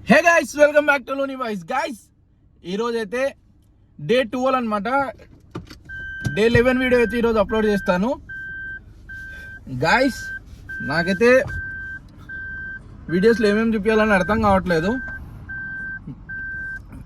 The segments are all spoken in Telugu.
Hey guys, welcome back to లోని వాయిస్. గైస్, ఈరోజు అయితే డే 12 అనమాట. డే 11 వీడియో అయితే ఈరోజు అప్లోడ్ చేస్తాను. గైస్, నాకైతే వీడియోస్లో ఏమేమి చూపించాలని అర్థం కావట్లేదు.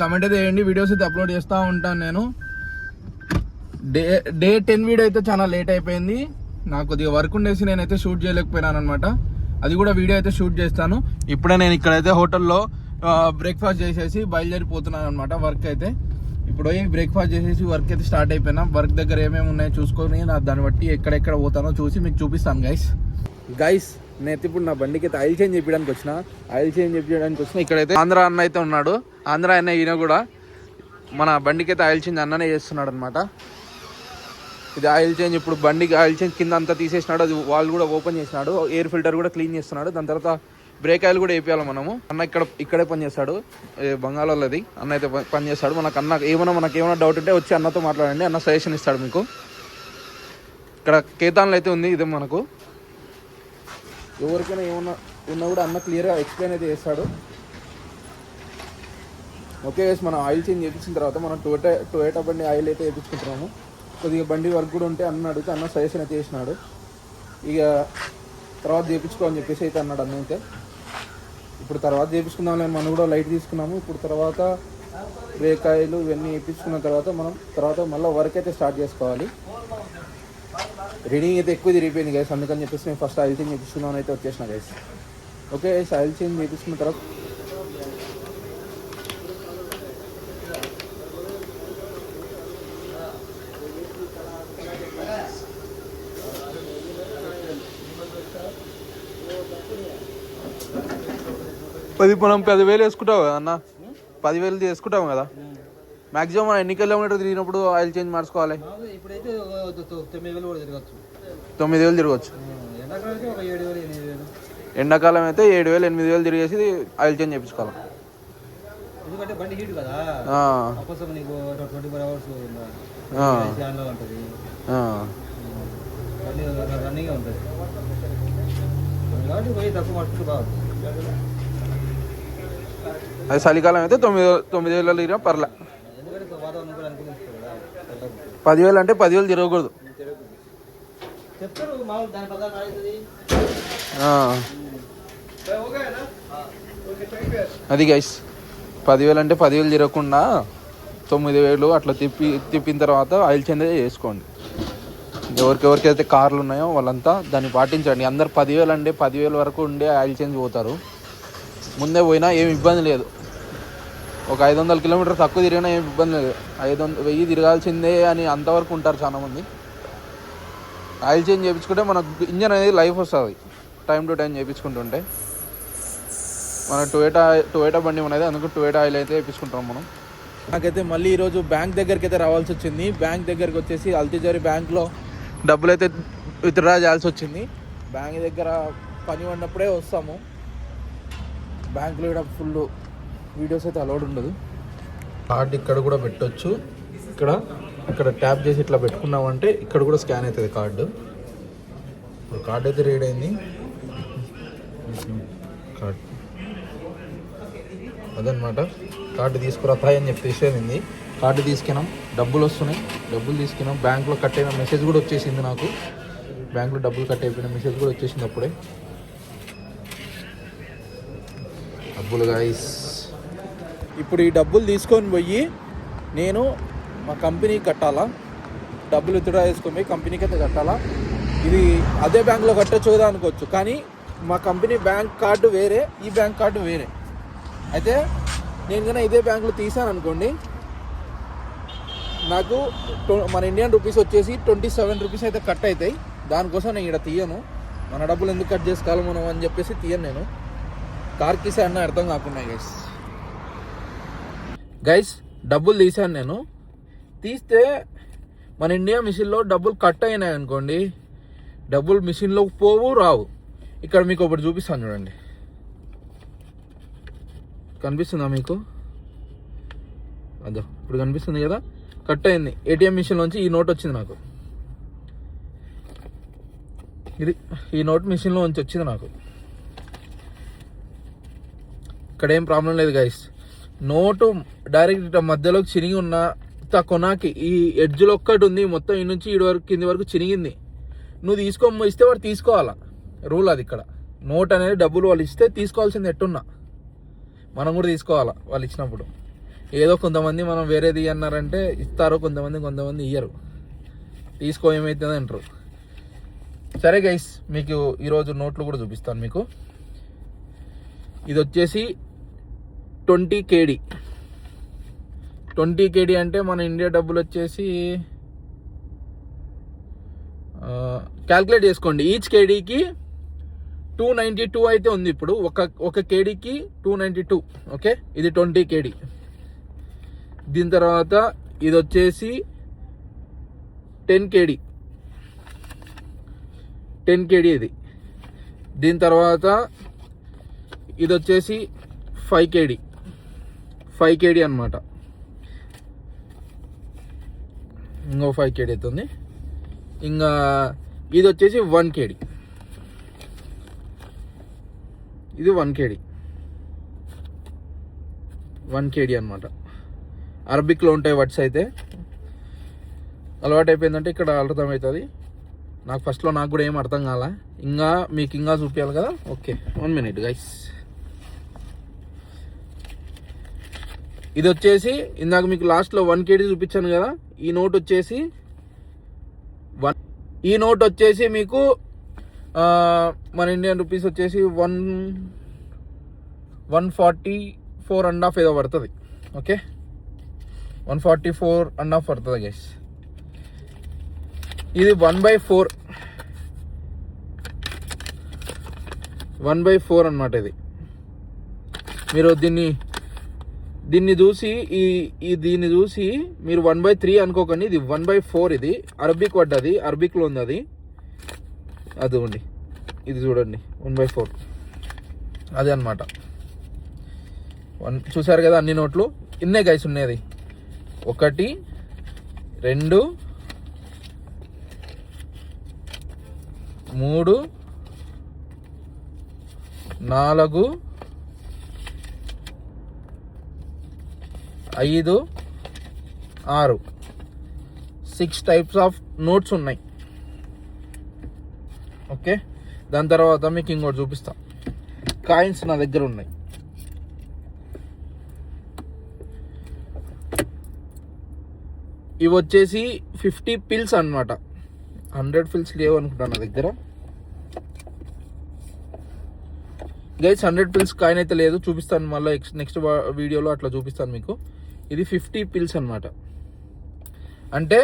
కమెంట్ అయితే చేయండి. వీడియోస్ అయితే అప్లోడ్ చేస్తూ ఉంటాను నేను. డే 10 వీడియో అయితే చాలా లేట్ అయిపోయింది. నాకు కొద్దిగా వర్క్ ఉండేసి నేనైతే షూట్ చేయలేకపోయినాను అనమాట. అది కూడా వీడియో అయితే షూట్ చేస్తాను. ఇప్పుడే నేను ఇక్కడైతే హోటల్లో బ్రేక్ఫాస్ట్ చేసేసి బయలుదేరిపోతున్నాను అనమాట. వర్క్ అయితే ఇప్పుడు బ్రేక్ఫాస్ట్ చేసేసి వర్క్ అయితే స్టార్ట్ అయిపోయినా. వర్క్ దగ్గర ఏమేమి ఉన్నాయో చూసుకొని దాన్ని బట్టి ఎక్కడెక్కడ పోతానో చూసి మీకు చూపిస్తాను. గైస్ నేనైతే ఇప్పుడు నా బండికి అయితే ఆయిల్ చేంజ్ చేయడానికి వచ్చిన. ఇక్కడైతే ఆంధ్ర అన్న అయితే ఉన్నాడు. ఆంధ్ర అన్న ఈయన కూడా మన బండికి అయితే ఆయిల్ చేంజ్ అన్ననే చేస్తున్నాడు అనమాట. ఇది ఆయిల్ చేంజ్. ఇప్పుడు బండికి ఆయిల్ చేంజ్ కింద అంతా తీసేసినాడు. అది వాల్ కూడా ఓపెన్ చేసినాడు. ఎయిర్ ఫిల్టర్ కూడా క్లీన్ చేస్తున్నాడు. దాని తర్వాత బ్రేక్ ఆయిల్ కూడా వేయాలి మనము. అన్న ఇక్కడే పనిచేస్తాడు, బంగాళాలోది. అన్న అయితే పనిచేస్తాడు. మనకు ఏమైనా డౌట్ ఉంటే వచ్చి అన్నతో మాట్లాడండి. అన్న సజెషన్ ఇస్తాడు మీకు. ఇక్కడ కేతాన్లు అయితే ఉంది. ఇదే మనకు ఎవరికైనా ఏమన్నా ఉన్నా కూడా అన్న క్లియర్గా ఎక్స్ప్లెయిన్ అయితే చేస్తాడు. ఓకే గైస్, మనం ఆయిల్ చేంజ్ చేయించిన తర్వాత మనం టొయోటా బండి ఆయిల్ అయితే వేయించుకుంటున్నాము. కొద్దిగా బండి వర్క్ కూడా ఉంటే అన్న అడిగితే అన్న సజెషన్ అయితే చేసినాడు. ఇక తర్వాత చేయించుకోవాలని చెప్పేసి అయితే అన్నాడు అన్న. అయితే ఇప్పుడు తర్వాత చేయించుకుందాం లేని మనం కూడా లైట్ తీసుకున్నాము. ఇప్పుడు తర్వాత బ్రేక్ ఆయిల్ ఇవన్నీ వేయించుకున్న తర్వాత మళ్ళీ వర్క్ అయితే స్టార్ట్ చేసుకోవాలి. రీడింగ్ అయితే ఎక్కువ తిరిగిపోయింది గైస్. అందుకని చెప్పేసి నేను ఫస్ట్ ఆయిల్ చేంజ్ చేయించుకుందామని అయితే వచ్చేసిన guys. Okay guys, oil change చేయించుకున్న తర్వాత మనం 10,000 వేసుకుంటావు కదా అన్న. 10,000 చేసుకుంటాం కదా మ్యాక్సిమం. మనం ఎన్ని కిలోమీటర్ తిరిగినప్పుడు ఆయిల్ చేంజ్ మార్చుకోవాలి? 9,000 తిరగచ్చు. ఎండాకాలం అయితే 7,000 8,000 తిరిగేసి ఆయిల్ చేంజ్ చేయించుకోవాలి. అది చలికాలం అయితే 9,000 తిరిగినా పర్లే. 10,000 అంటే 10,000 తిరగకూడదు. అది గైస్, 10,000 అంటే 10,000 తిరగకుండా 9,000 అట్లా తిప్పిన తర్వాత ఆయిల్ చేంజ్ చేసుకోండి. ఎవరికైతే కార్లు ఉన్నాయో వాళ్ళంతా దాన్ని పాటించండి. అందరు 10,000 అంటే 10,000 వరకు ఉండే ఆయిల్ చేంజ్ పోతారు. ముందే పోయినా ఏమి ఇబ్బంది లేదు. ఒక 500 కిలోమీటర్ తక్కువ తిరిగినా ఏమి ఇబ్బంది లేదు. 1000 తిరగాల్సిందే అని అంతవరకు ఉంటారు చాలామంది. ఆయిల్ చేంజ్ చేయించుకుంటే మనకు ఇంజన్ అనేది లైఫ్ వస్తుంది. టైం టు టైం చేయించుకుంటుంటే. మన టొయోటా బండి ఉన్నది, అందుకు టొయోటా ఆయిల్ అయితే వేయించుకుంటాం మనం. నాకైతే మళ్ళీ ఈరోజు బ్యాంక్ దగ్గరికి అయితే రావాల్సి వచ్చింది. బ్యాంక్ దగ్గరికి వచ్చేసి అల్తిజారి బ్యాంక్లో డబ్బులు అయితే విత్డ్రా చేయాల్సి వచ్చింది. బ్యాంక్ దగ్గర పని ఉన్నప్పుడే వస్తాము. బ్యాంకులో కూడా ఫుల్ వీడియోస్ అయితే అలౌడ్ ఉండదు. కార్డ్ ఇక్కడ కూడా పెట్టవచ్చు. ఇక్కడ ట్యాప్ చేసి ఇట్లా పెట్టుకున్నామంటే ఇక్కడ కూడా స్కాన్ అవుతుంది కార్డు. కార్డ్ అయితే రీడ్ అయింది. కార్డ్ అదనమాట. కార్డు తీసుకురాతాయి అని చెప్పి విషయం. కార్డు తీసుకున్నాం, డబ్బులు వస్తున్నాయి. డబ్బులు తీసుకున్నాం. బ్యాంకులో కట్ అయిన మెసేజ్ కూడా వచ్చేసింది నాకు. బ్యాంకులో డబ్బులు కట్ అయిపోయిన మెసేజ్ కూడా వచ్చేసింది అప్పుడే. డబ్బులు గైస్, ఇప్పుడు ఈ డబ్బులు తీసుకొని పోయి నేను మా కంపెనీకి కట్టాలా. డబ్బులు విత్డ్రా చేసుకొని పోయి కంపెనీకి అయితే కట్టాలా. ఇది అదే బ్యాంకులో కట్టచ్చు కదా అనుకోవచ్చు, కానీ మా కంపెనీ బ్యాంక్ కార్డు వేరే, ఈ బ్యాంక్ కార్డు వేరే. అయితే నేను కన్నా ఇదే బ్యాంకులో తీసాను అనుకోండి, నాకు మన ఇండియన్ రూపీస్ వచ్చేసి 27 రూపీస్ అయితే కట్ అవుతాయి. దానికోసం నేను ఇక్కడ తీయను. మన డబ్బులు ఎందుకు కట్ చేసుకోవాలి మనం అని చెప్పేసి తీయను నేను. కార్కి అన్న అర్థం కాకుండా గైస్ డబ్బులు తీసాను నేను. తీస్తే మన ఇండియా మిషన్లో డబ్బులు కట్ అయినాయి అనుకోండి, డబ్బులు మిషన్లో పోవు రావు. ఇక్కడ మీకు ఒకటి చూపిస్తాను చూడండి. కనిపిస్తుందా మీకు? అదో ఇప్పుడు కనిపిస్తుంది కదా, కట్ అయింది. ఏటీఎం మిషన్లోంచి ఈ నోట్ వచ్చింది నాకు. ఈ నోట్ మిషన్లో నుంచి వచ్చింది నాకు. ఇక్కడ ఏం ప్రాబ్లం లేదు గైస్. నోటు డైరెక్ట్ మధ్యలోకి చిరిగి ఉన్న కొనాకి ఈ ఎడ్జ్లో ఒక్కటి ఉంది, మొత్తం ఈ నుంచి ఈడు వరకు కింది వరకు చిరిగింది. నువ్వు ఇస్తే వాడు తీసుకోవాలా, రూల్ అది. ఇక్కడ నోట్ అనేది డబ్బులు వాళ్ళు ఇస్తే తీసుకోవాల్సింది ఎట్టున్నా మనం కూడా తీసుకోవాలా వాళ్ళు ఇచ్చినప్పుడు. ఏదో కొంతమంది మనం వేరేది అన్నారంటే ఇస్తారు, కొంతమంది ఇయ్యరు, తీసుకో ఏమవుతుంది అంటారు. సరే గైస్, మీకు ఈరోజు నోట్లు కూడా చూపిస్తాను మీకు. ఇది వచ్చేసి 20 KD. 20 KD అంటే మన ఇండియా డబ్బులు వచ్చేసి క్యాల్కులేట్ చేసుకోండి. ఈచ్ కేడీకి 292 అయితే ఉంది ఇప్పుడు. ఒక కేడీకి 292. ఓకే, ఇది 20 KD. దీని తర్వాత ఇది వచ్చేసి 10 KD. 10 KD ఇది. దీని తర్వాత ఇది వచ్చేసి 5 KD. 5 KD అనమాట. ఇంకో 5 KD అవుతుంది. ఇంకా ఇది వచ్చేసి 1 KD. ఇది 1 KD. 1 KD అనమాట. అరబిక్లో ఉంటాయి వర్డ్స్ అయితే. అలవాటు అయిపోయిందంటే ఇక్కడ అర్థమవుతుంది. నాకు ఫస్ట్లో నాకు కూడా ఏం అర్థం కాల. ఇంకా మీకు ఇంకా చూపించాలి కదా. Okay, 1 minute guys. ఇది వచ్చేసి ఇందాక మీకు లాస్ట్లో 1 KD చూపించాను కదా. ఈ నోట్ వచ్చేసి మీకు మన ఇండియన్ రూపీస్ వచ్చేసి 144.5 ఏదో పడుతుంది. ఓకే, 144.5 పడుతుంది గైస్. ఇది 1/4 అనమాట. ఇది మీరు దీన్ని చూసి దీన్ని చూసి మీరు 1/3 అనుకోకండి. ఇది 1/4. ఇది అరబిక్ వర్డ్, అది అరబిక్లో ఉంది. అది ఉంది, ఇది చూడండి 1/4 అదే అనమాట. చూసారు కదా అన్ని నోట్లు ఇన్నే గైస్ ఉన్నది. 1 2 3 4 5 6 6 టైప్స్ ఆఫ్ నోట్స్ ఉన్నాయి. ఓకే, దాని తర్వాత మీకు ఇంకోటి చూపిస్తా. కాయిన్స్ నా దగ్గర ఉన్నాయి. ఇవి వచ్చేసి 50 పిల్స్ అనమాట. 100 పిల్స్ లేవు అనుకుంటా నా దగ్గర గైస్. 100 పిల్స్ కాయిన్ అయితే లేదు, చూపిస్తాను మళ్ళీ నెక్స్ట్ వీడియోలో అట్లా చూపిస్తాను మీకు. ఇది 50 పిల్స్ అనమాట. అంటే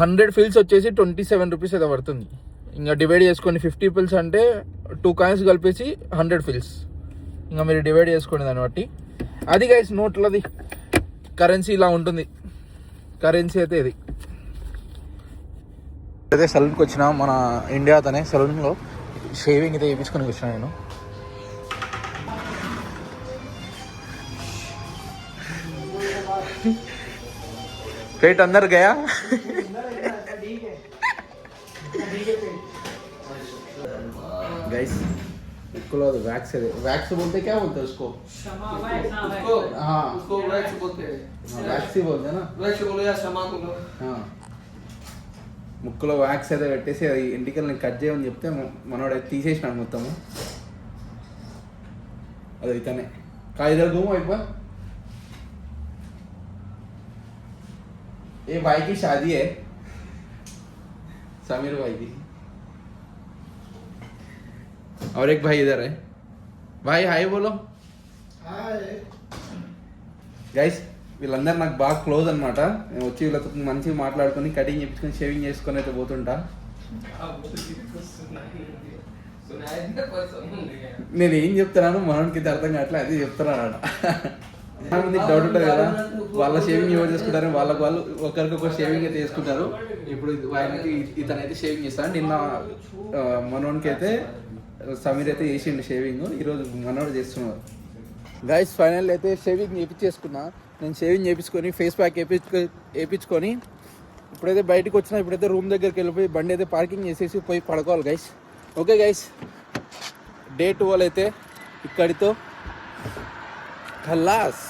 100 పిల్స్ వచ్చేసి 27 రూపీస్ ఏదో పడుతుంది. ఇంకా డివైడ్ చేసుకొని 50 పిల్స్ అంటే 2 కాయిన్స్ కలిపేసి 100 పిల్స్. ఇంకా మీరు డివైడ్ చేసుకోండి దాన్ని బట్టి. అది గైస్ నోట్లది కరెన్సీ ఇలా ఉంటుంది. కరెన్సీ అయితే ఇది. అయితే సలూన్కి వచ్చిన మన ఇండియా అతనే సలూన్లో షేవింగ్ అయితే వేయించుకొని వచ్చిన నేను. पेट अंदर गया गाइस. इसको वैक्स है. वैक्स बोलते क्या बोलते हैं उसको? हाँ, उसको वैक्स बोलते हैं. वैक्स ही बोलते हैं ना. वैक्स बोलो या शमा बोलो. हाँ, ముక్కులో వ్యాక్స్ అయితే పెట్టేసి అది ఎంటికల్ని కట్ చేయమని చెప్తే మనోడు తీసేసినాడు మొత్తము. అది ఇతనే కాయిదర్ घूमो एक बार. ये भाई की शादी है, समीर भाई की. और एक भाई इधर है. भाई हाय बोलो. Hi guys. వీళ్ళందరూ నాకు బాగా క్లోజ్ అనమాట. నేను వచ్చి వీళ్ళతో మంచిగా మాట్లాడుకొని కటింగ్ చేయించుకొని షేవింగ్ చేసుకొని అయితే పోతుంటా. నేను ఏం చెప్తున్నాను మనోడికి అర్థం కావట్లే, అది చెప్తున్నాను. చాలా మందికి డౌట్ ఉంటుంది కదా, వాళ్ళ షేవింగ్ ఎవరు చేసుకుంటారు, వాళ్ళు ఒకరికొక షేవింగ్ అయితే చేసుకుంటారు. ఇప్పుడు ఆయనకి ఇతనైతే షేవింగ్ చేస్తాను. నిన్న మనోడికి అయితే సమీర్ అయితే చేసిండు షేవింగ్. ఈరోజు మనోడు చేస్తున్నారు. గైస్ ఫైనల్ అయితే షేవింగ్ చేయించేసుకున్నా. నేను షేవింగ్ చేయించుకొని ఫేస్ ప్యాక్ వేయించుకొని ఇప్పుడైతే బయటకు వచ్చినా. ఇప్పుడైతే రూమ్ దగ్గరికి వెళ్ళిపోయి బండి అయితే పార్కింగ్ చేసేసి పోయి పడుకోవాలి గైస్. ఓకే గైస్, డే 12 అయితే ఇక్కడితో ఖల్లాస్.